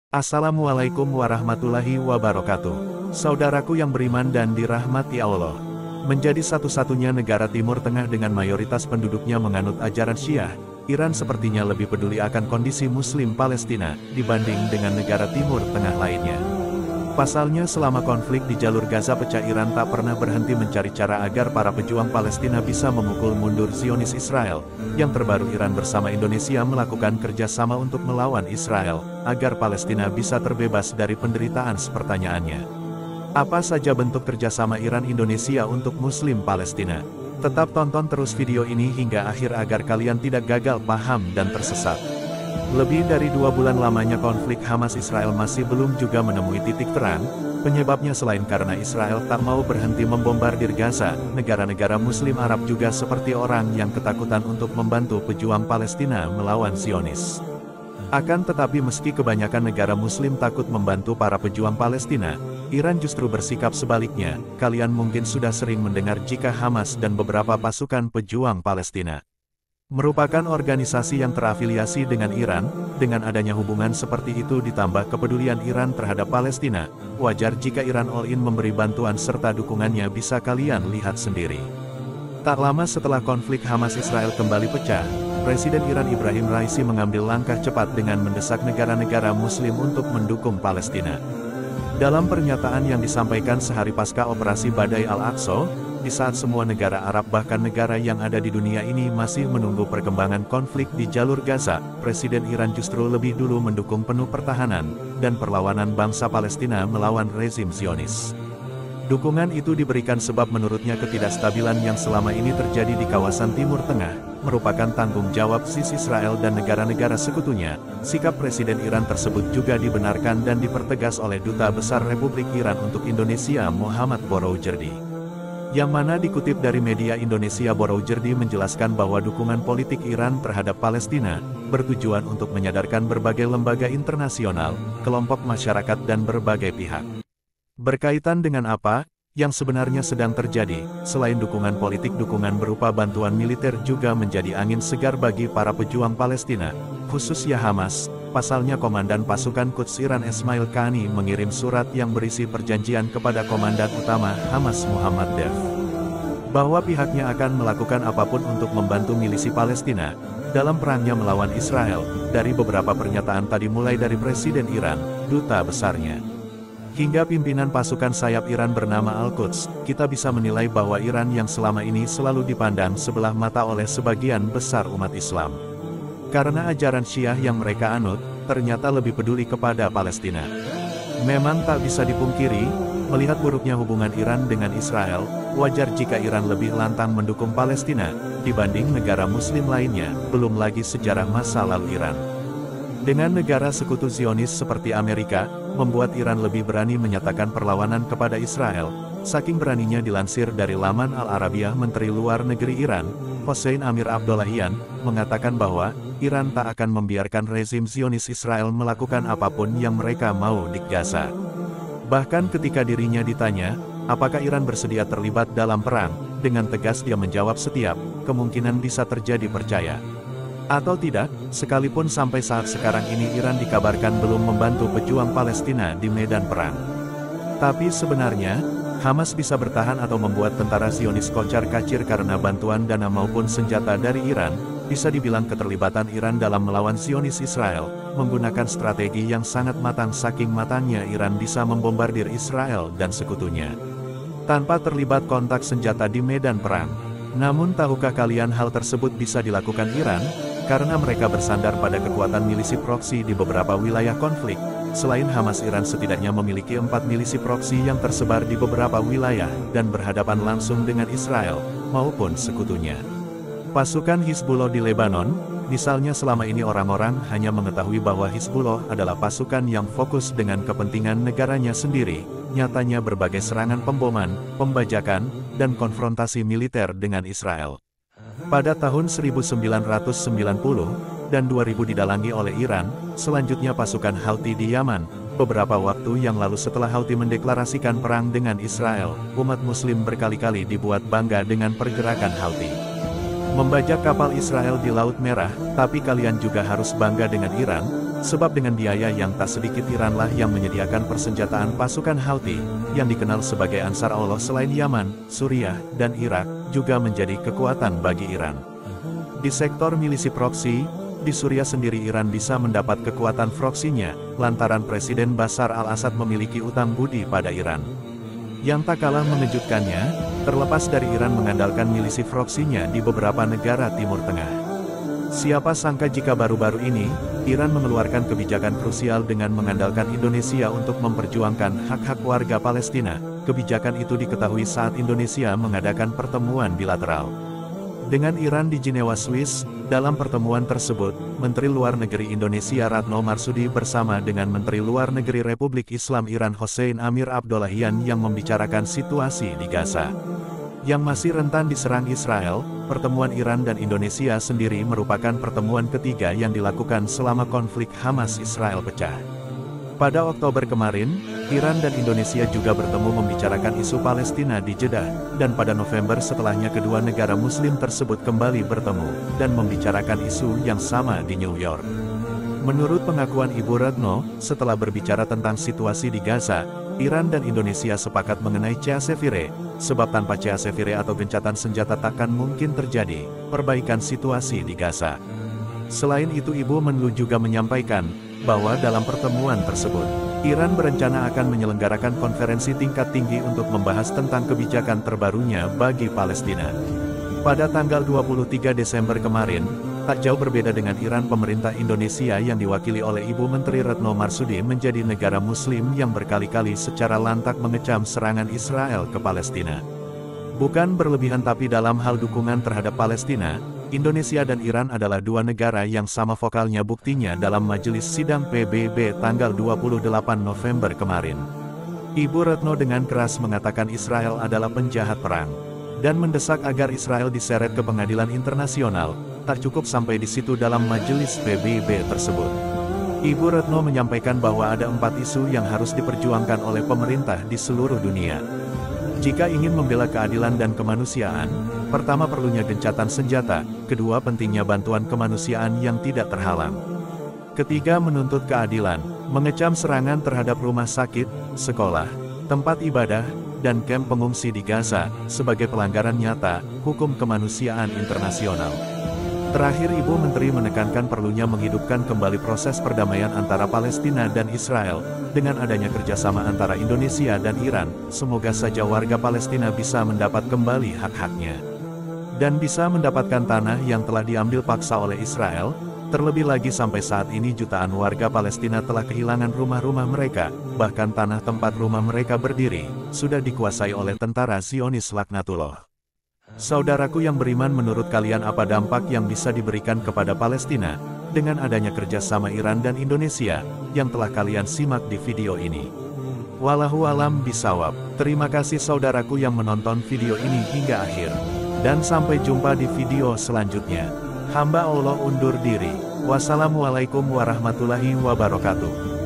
Assalamualaikum warahmatullahi wabarakatuh. Saudaraku yang beriman dan dirahmati Allah. Menjadi satu-satunya negara Timur Tengah dengan mayoritas penduduknya menganut ajaran Syiah, Iran sepertinya lebih peduli akan kondisi Muslim Palestina dibanding dengan negara Timur Tengah lainnya. Pasalnya selama konflik di jalur Gaza pecah, Iran tak pernah berhenti mencari cara agar para pejuang Palestina bisa memukul mundur Zionis Israel. Yang terbaru, Iran bersama Indonesia melakukan kerjasama untuk melawan Israel, agar Palestina bisa terbebas dari penderitaan. Pertanyaannya, apa saja bentuk kerjasama Iran-Indonesia untuk Muslim Palestina? Tetap tonton terus video ini hingga akhir agar kalian tidak gagal paham dan tersesat. Lebih dari 2 bulan lamanya konflik Hamas-Israel masih belum juga menemui titik terang. Penyebabnya selain karena Israel tak mau berhenti membombardir Gaza, negara-negara Muslim Arab juga seperti orang yang ketakutan untuk membantu pejuang Palestina melawan Zionis. Akan tetapi meski kebanyakan negara Muslim takut membantu para pejuang Palestina, Iran justru bersikap sebaliknya. Kalian mungkin sudah sering mendengar jika Hamas dan beberapa pasukan pejuang Palestina merupakan organisasi yang terafiliasi dengan Iran. Dengan adanya hubungan seperti itu ditambah kepedulian Iran terhadap Palestina, wajar jika Iran all in memberi bantuan serta dukungannya. Bisa kalian lihat sendiri. Tak lama setelah konflik Hamas-Israel kembali pecah, Presiden Iran Ibrahim Raisi mengambil langkah cepat dengan mendesak negara-negara Muslim untuk mendukung Palestina. Dalam pernyataan yang disampaikan sehari pasca operasi Badai Al-Aqsa, di saat semua negara Arab bahkan negara yang ada di dunia ini masih menunggu perkembangan konflik di jalur Gaza, Presiden Iran justru lebih dulu mendukung penuh pertahanan dan perlawanan bangsa Palestina melawan rezim Zionis. Dukungan itu diberikan sebab menurutnya ketidakstabilan yang selama ini terjadi di kawasan Timur Tengah merupakan tanggung jawab Israel dan negara-negara sekutunya. Sikap Presiden Iran tersebut juga dibenarkan dan dipertegas oleh Duta Besar Republik Iran untuk Indonesia Muhammad Boroujerdi. Yang mana dikutip dari media Indonesia, Boroujerdi menjelaskan bahwa dukungan politik Iran terhadap Palestina bertujuan untuk menyadarkan berbagai lembaga internasional, kelompok masyarakat dan berbagai pihak. Berkaitan dengan apa yang sebenarnya sedang terjadi, selain dukungan politik, dukungan berupa bantuan militer juga menjadi angin segar bagi para pejuang Palestina, khususnya Hamas. Pasalnya Komandan Pasukan Quds Iran Ismail Qani mengirim surat yang berisi perjanjian kepada Komandan Utama Hamas Muhammad Dev, bahwa pihaknya akan melakukan apapun untuk membantu milisi Palestina dalam perangnya melawan Israel. Dari beberapa pernyataan tadi, mulai dari Presiden Iran, Duta Besarnya, hingga pimpinan pasukan sayap Iran bernama Al-Quds, kita bisa menilai bahwa Iran yang selama ini selalu dipandang sebelah mata oleh sebagian besar umat Islam, karena ajaran Syiah yang mereka anut, ternyata lebih peduli kepada Palestina. Memang tak bisa dipungkiri, melihat buruknya hubungan Iran dengan Israel, wajar jika Iran lebih lantang mendukung Palestina dibanding negara Muslim lainnya, belum lagi sejarah masa lalu Iran dengan negara sekutu Zionis seperti Amerika, membuat Iran lebih berani menyatakan perlawanan kepada Israel. Saking beraninya, dilansir dari laman Al-Arabiyah, Menteri Luar Negeri Iran, Hossein Amir Abdollahian, mengatakan bahwa Iran tak akan membiarkan rezim Zionis Israel melakukan apapun yang mereka mau di Gaza. Bahkan ketika dirinya ditanya, apakah Iran bersedia terlibat dalam perang, dengan tegas dia menjawab setiap kemungkinan bisa terjadi, percaya atau tidak, sekalipun sampai saat sekarang ini Iran dikabarkan belum membantu pejuang Palestina di medan perang. Tapi sebenarnya, Hamas bisa bertahan atau membuat tentara Zionis kocar-kacir karena bantuan dana maupun senjata dari Iran. Bisa dibilang keterlibatan Iran dalam melawan Zionis Israel menggunakan strategi yang sangat matang. Saking matangnya, Iran bisa membombardir Israel dan sekutunya tanpa terlibat kontak senjata di medan perang. Namun tahukah kalian hal tersebut bisa dilakukan Iran karena mereka bersandar pada kekuatan milisi proksi di beberapa wilayah konflik. Selain Hamas, Iran setidaknya memiliki 4 milisi proksi yang tersebar di beberapa wilayah dan berhadapan langsung dengan Israel maupun sekutunya. Pasukan Hizbullah di Lebanon, misalnya, selama ini orang-orang hanya mengetahui bahwa Hizbullah adalah pasukan yang fokus dengan kepentingan negaranya sendiri. Nyatanya berbagai serangan pemboman, pembajakan, dan konfrontasi militer dengan Israel pada tahun 1990 dan 2000 didalangi oleh Iran. Selanjutnya pasukan Houthi di Yaman. Beberapa waktu yang lalu setelah Houthi mendeklarasikan perang dengan Israel, umat Muslim berkali-kali dibuat bangga dengan pergerakan Houthi membajak kapal Israel di Laut Merah. Tapi kalian juga harus bangga dengan Iran, Sebab dengan biaya yang tak sedikit Iranlah yang menyediakan persenjataan pasukan Houthi, yang dikenal sebagai Ansar Allah selain Yaman, Suriah, dan Irak, juga menjadi kekuatan bagi Iran. Di sektor milisi proksi, di Suriah sendiri Iran bisa mendapat kekuatan proksinya, lantaran Presiden Bashar al-Assad memiliki utang budi pada Iran. Yang tak kalah mengejutkannya, terlepas dari Iran mengandalkan milisi proksinya di beberapa negara Timur Tengah. Siapa sangka jika baru-baru ini, Iran mengeluarkan kebijakan krusial dengan mengandalkan Indonesia untuk memperjuangkan hak-hak warga Palestina. Kebijakan itu diketahui saat Indonesia mengadakan pertemuan bilateral dengan Iran di Jenewa, Swiss. Dalam pertemuan tersebut, Menteri Luar Negeri Indonesia Retno Marsudi bersama dengan Menteri Luar Negeri Republik Islam Iran Hossein Amir Abdollahian yang membicarakan situasi di Gaza yang masih rentan diserang Israel. Pertemuan Iran dan Indonesia sendiri merupakan pertemuan ketiga yang dilakukan selama konflik Hamas-Israel pecah. Pada Oktober kemarin, Iran dan Indonesia juga bertemu membicarakan isu Palestina di Jeddah, dan pada November setelahnya kedua negara Muslim tersebut kembali bertemu, dan membicarakan isu yang sama di New York. Menurut pengakuan Ibu Retno, setelah berbicara tentang situasi di Gaza, Iran dan Indonesia sepakat mengenai Ceasefire, sebab tanpa Ceasefire atau gencatan senjata takkan mungkin terjadi perbaikan situasi di Gaza. Selain itu Ibu Menlu juga menyampaikan bahwa dalam pertemuan tersebut, Iran berencana akan menyelenggarakan konferensi tingkat tinggi untuk membahas tentang kebijakan terbarunya bagi Palestina. Pada tanggal 23 Desember kemarin, tak jauh berbeda dengan Iran, pemerintah Indonesia yang diwakili oleh Ibu Menteri Retno Marsudi menjadi negara Muslim yang berkali-kali secara lantak mengecam serangan Israel ke Palestina. Bukan berlebihan tapi dalam hal dukungan terhadap Palestina, Indonesia dan Iran adalah dua negara yang sama vokalnya, buktinya dalam majelis sidang PBB tanggal 28 November kemarin. Ibu Retno dengan keras mengatakan Israel adalah penjahat perang, dan mendesak agar Israel diseret ke pengadilan internasional. Tak cukup sampai di situ dalam majelis PBB tersebut. Ibu Retno menyampaikan bahwa ada 4 isu yang harus diperjuangkan oleh pemerintah di seluruh dunia. Jika ingin membela keadilan dan kemanusiaan, pertama perlunya gencatan senjata, kedua pentingnya bantuan kemanusiaan yang tidak terhalang. Ketiga menuntut keadilan, mengecam serangan terhadap rumah sakit, sekolah, tempat ibadah, dan kamp pengungsi di Gaza, sebagai pelanggaran nyata hukum kemanusiaan internasional. Terakhir Ibu Menteri menekankan perlunya menghidupkan kembali proses perdamaian antara Palestina dan Israel, dengan adanya kerjasama antara Indonesia dan Iran. Semoga saja warga Palestina bisa mendapat kembali hak-haknya, dan bisa mendapatkan tanah yang telah diambil paksa oleh Israel. Terlebih lagi sampai saat ini jutaan warga Palestina telah kehilangan rumah-rumah mereka, bahkan tanah tempat rumah mereka berdiri, sudah dikuasai oleh tentara Zionis laknatullah. Saudaraku yang beriman, menurut kalian apa dampak yang bisa diberikan kepada Palestina dengan adanya kerjasama Iran dan Indonesia yang telah kalian simak di video ini? Wallahu alam bisawab. Terima kasih saudaraku yang menonton video ini hingga akhir. Dan sampai jumpa di video selanjutnya. Hamba Allah undur diri. Wassalamualaikum warahmatullahi wabarakatuh.